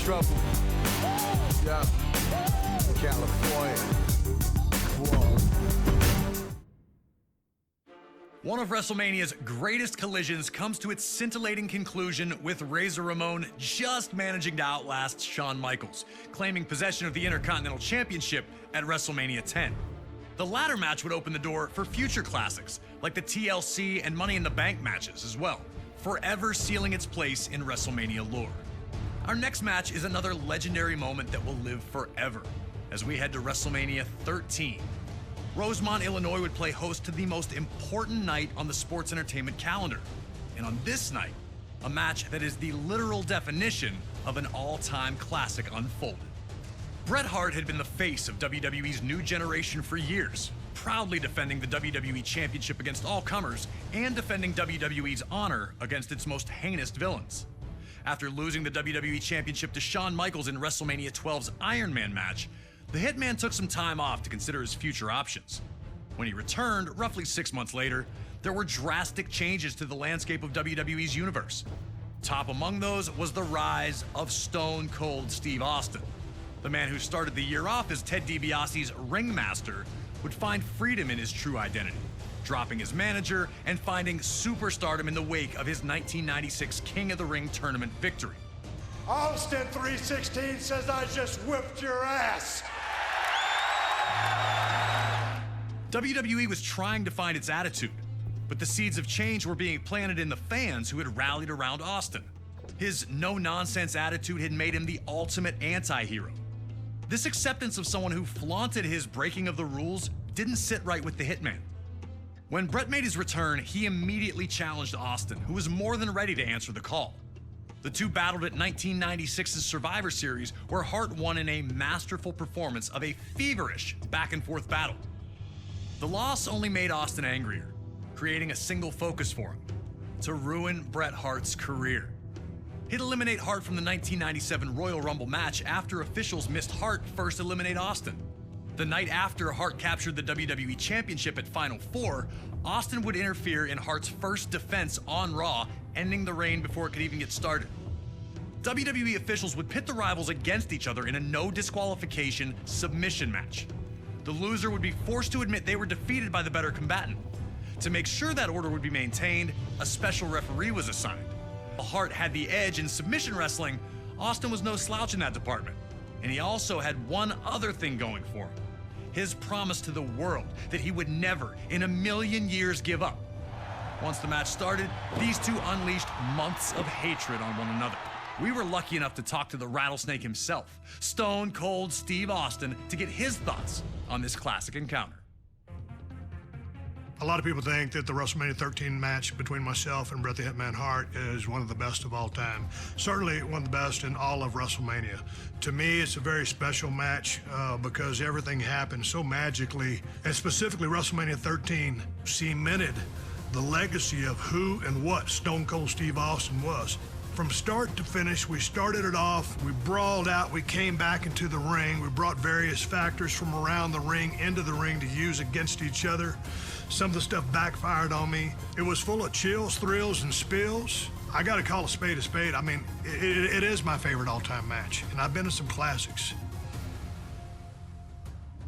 trouble. Yeah. California. Whoa. One of WrestleMania's greatest collisions comes to its scintillating conclusion with Razor Ramon just managing to outlast Shawn Michaels, claiming possession of the Intercontinental Championship at WrestleMania 10. The latter match would open the door for future classics, like the TLC and Money in the Bank matches as well, forever sealing its place in WrestleMania lore. Our next match is another legendary moment that will live forever, as we head to WrestleMania 13. Rosemont, Illinois would play host to the most important night on the sports entertainment calendar. And on this night, a match that is the literal definition of an all-time classic unfolded. Bret Hart had been the face of WWE's new generation for years, proudly defending the WWE Championship against all comers and defending WWE's honor against its most heinous villains. After losing the WWE Championship to Shawn Michaels in WrestleMania 12's Iron Man match, the Hitman took some time off to consider his future options. When he returned, roughly 6 months later, there were drastic changes to the landscape of WWE's universe. Top among those was the rise of Stone Cold Steve Austin. The man who started the year off as Ted DiBiase's ringmaster would find freedom in his true identity, dropping his manager and finding superstardom in the wake of his 1996 King of the Ring tournament victory. Austin 316 says I just whipped your ass. WWE was trying to find its attitude, but the seeds of change were being planted in the fans who had rallied around Austin. His no-nonsense attitude had made him the ultimate anti-hero. This acceptance of someone who flaunted his breaking of the rules didn't sit right with the Hitman. When Bret made his return, he immediately challenged Austin, who was more than ready to answer the call. The two battled at 1996's Survivor Series, where Hart won in a masterful performance of a feverish back-and-forth battle. The loss only made Austin angrier, creating a single focus for him: to ruin Bret Hart's career. He'd eliminate Hart from the 1997 Royal Rumble match after officials missed Hart first eliminate Austin. The night after Hart captured the WWE Championship at Final Four, Austin would interfere in Hart's first defense on Raw, ending the reign before it could even get started. WWE officials would pit the rivals against each other in a no disqualification submission match. The loser would be forced to admit they were defeated by the better combatant. To make sure that order would be maintained, a special referee was assigned. While Hart had the edge in submission wrestling, Austin was no slouch in that department. And he also had one other thing going for him: his promise to the world that he would never in a million years give up. Once the match started, these two unleashed months of hatred on one another. We were lucky enough to talk to the Rattlesnake himself, Stone Cold Steve Austin, to get his thoughts on this classic encounter. A lot of people think that the WrestleMania 13 match between myself and Bret The Hitman Hart is one of the best of all time. Certainly one of the best in all of WrestleMania. To me, it's a very special match because everything happened so magically, and specifically WrestleMania 13 cemented the legacy of who and what Stone Cold Steve Austin was. From start to finish, we started it off, we brawled out, we came back into the ring, we brought various factors from around the ring into the ring to use against each other. Some of the stuff backfired on me. It was full of chills, thrills, and spills. I gotta call a spade a spade. I mean, it is my favorite all-time match, and I've been to some classics.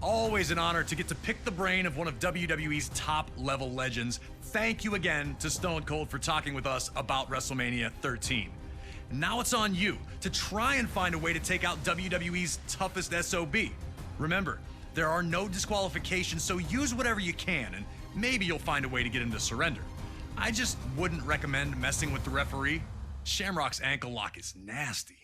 Always an honor to get to pick the brain of one of WWE's top-level legends. Thank you again to Stone Cold for talking with us about WrestleMania 13. Now it's on you to try and find a way to take out WWE's toughest SOB. Remember, there are no disqualifications, so use whatever you can, and maybe you'll find a way to get him to surrender. I just wouldn't recommend messing with the referee. Shamrock's ankle lock is nasty.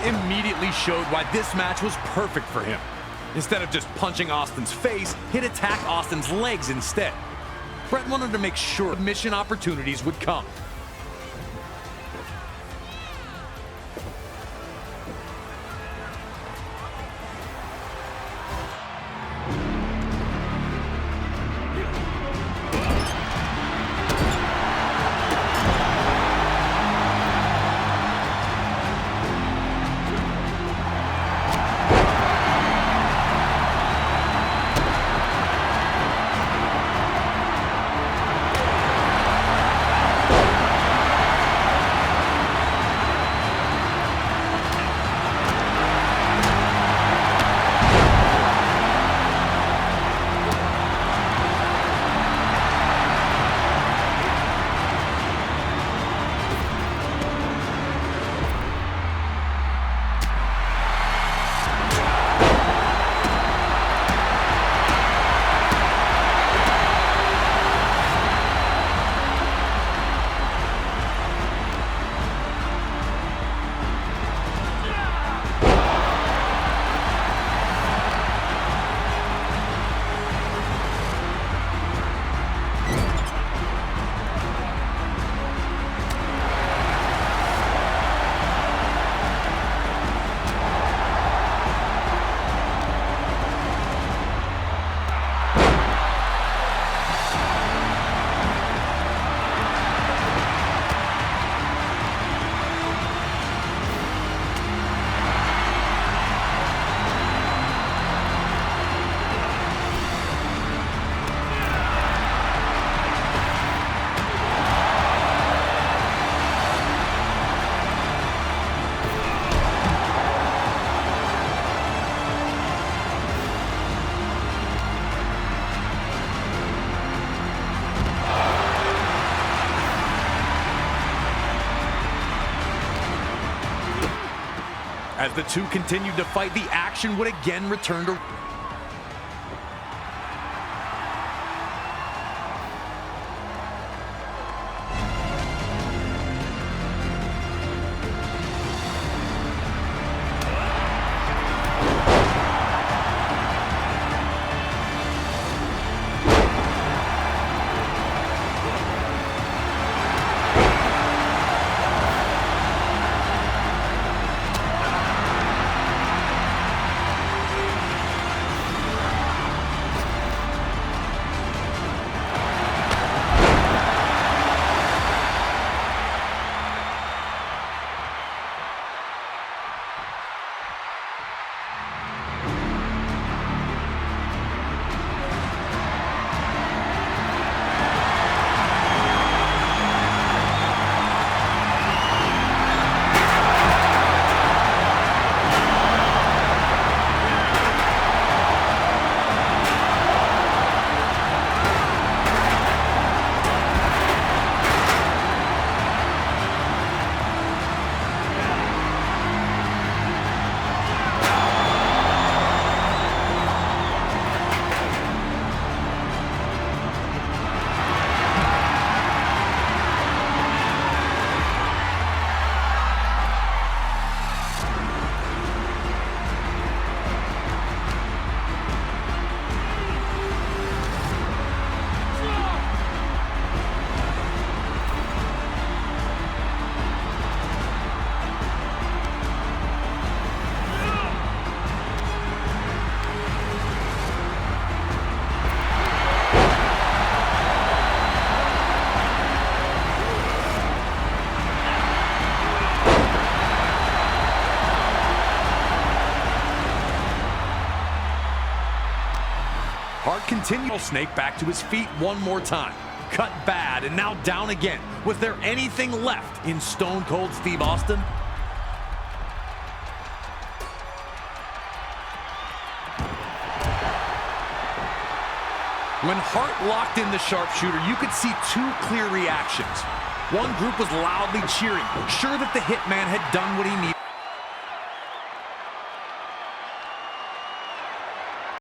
immediately showed why this match was perfect for him. Instead of just punching Austin's face, he'd attack Austin's legs instead. Bret wanted to make sure submission opportunities would come. As the two continued to fight, the action would again return to... Hart continued Snake back to his feet one more time. Cut bad and now down again. Was there anything left in Stone Cold Steve Austin? When Hart locked in the sharpshooter, you could see two clear reactions. One group was loudly cheering, sure that the Hitman had done what he needed.